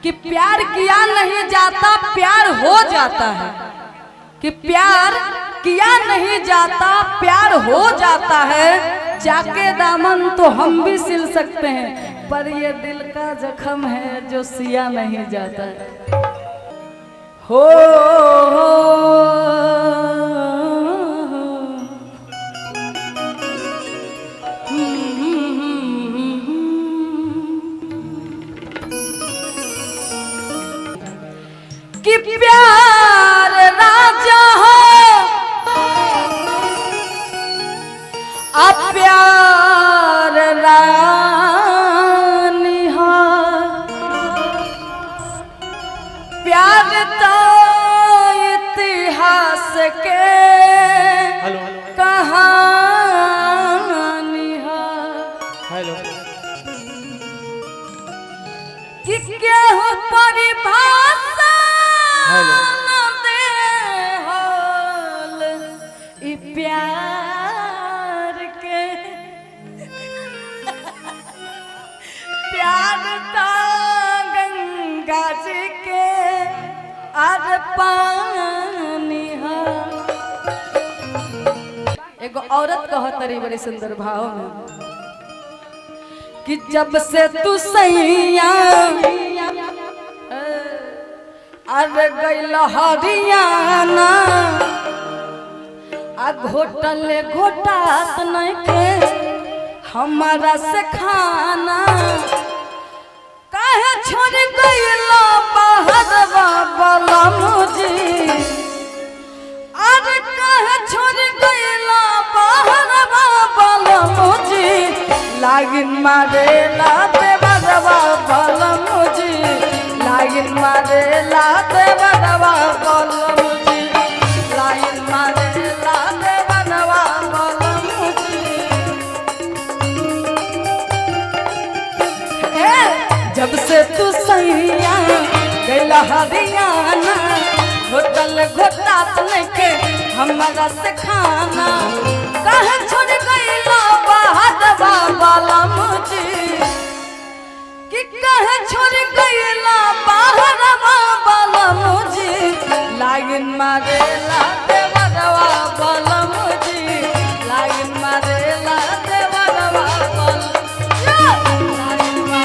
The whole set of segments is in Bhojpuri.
कि प्यार किया नहीं जाता प्यार हो जाता है, कि प्यार किया नहीं जाता प्यार हो जाता है। जाके दामन तो हम भी सिल सकते हैं, पर ये दिल का जख्म है जो सिया नहीं जाता हो। कि प्यार राजा हो प्यार रानी हो, प्यार तो इतिहास के कहानी हो। कि केहू परिभाषा न दे होल ई प्यार के। प्यार तो गंगा जी के आर पानी है। एगो औरत कहत रही बड़ी सुंदर भाव में कि जब से तू सैया अरे गइल हरियाणा आ घोटल घोटात नहीं के हमारा से खाना। काहे छोड़ गइल बहरवा बलमुजी, अरे काहे छोड़ गइल बहरवा बलमुजी। लागिन मारे ला देवरवा बलमुजी, लागिन मारे ला देवरवा बलमुजी, लागिन मारे ला देवरवा बलमुजी। जब से तू सैया गइल हरियाणा घोटल घोटात नइखे हमारा से खाना। काहे छोड़ गइल बहरवा बलमुजी, कि काहे छोड़ गइल बहरवा बलमुजी। लागिन मारे ला देवरवा बलमुजी, लागिन मारे ला देवरवा बलमुजी, लागिन मारे।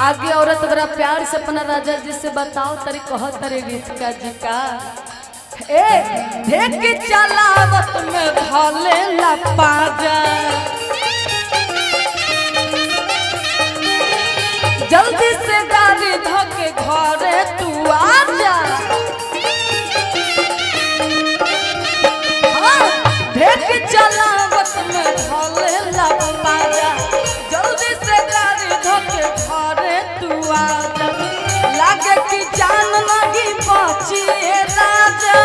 आगे औरत बड़ा प्यार से अपना राजा जी से बताओ तरी कहो तरी गीत का जी का। ए देख चलावत में भले लपाजा, जल्दी से गाड़ी धोके घरे तू आजा। हाँ, देख चलावत में भले लपाजा, जल्दी से गाड़ी धोके घरे तू आजा। लागे कि जान नहीं बची राजा,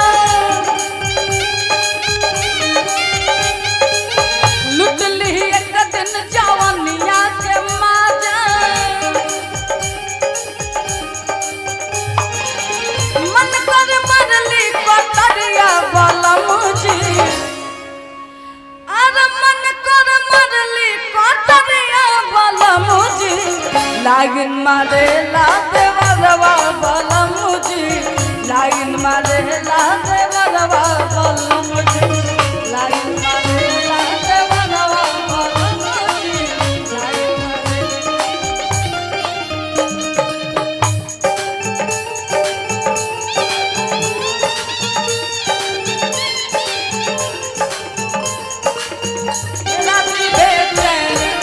लुट ली एक दिन जवानिया के माजा। मन कर मरली कटरिया बलमुजी, अरे मन कर मरली कटरिया बलमुजी। लागिन मारे ला देवरवा बलमुजी, लागिन मारे ला देवरवा बलमुजी, लागिन मारे ला देवरवा बलमुजी, लागिन मारे। राती बेचैन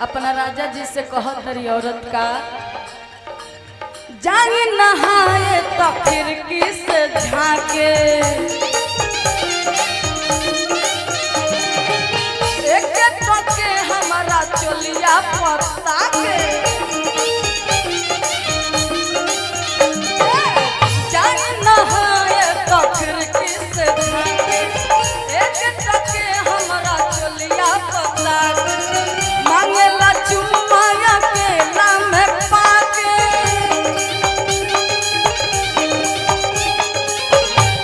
अपना राजा जी से कहत रही औरत का, जाए नहाए तो खिड़की से झांके, एक टके हमारा चोलिया पता के, जाए नहाए तो खिड़की से झांके, एक टके हमारा चोलिया पता के, मांगेला चुम्मा के नाम पाके,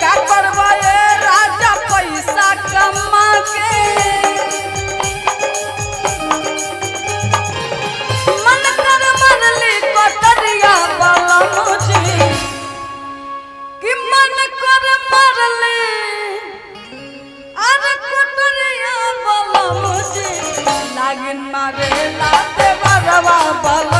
का करवाए राजा पैसा कमा के, मन कर मरली कटरिया वाला मुझे, कि मन कर मरली अरे कटरिया वाला मुझे, लागिन मारे लाते बरवा वाला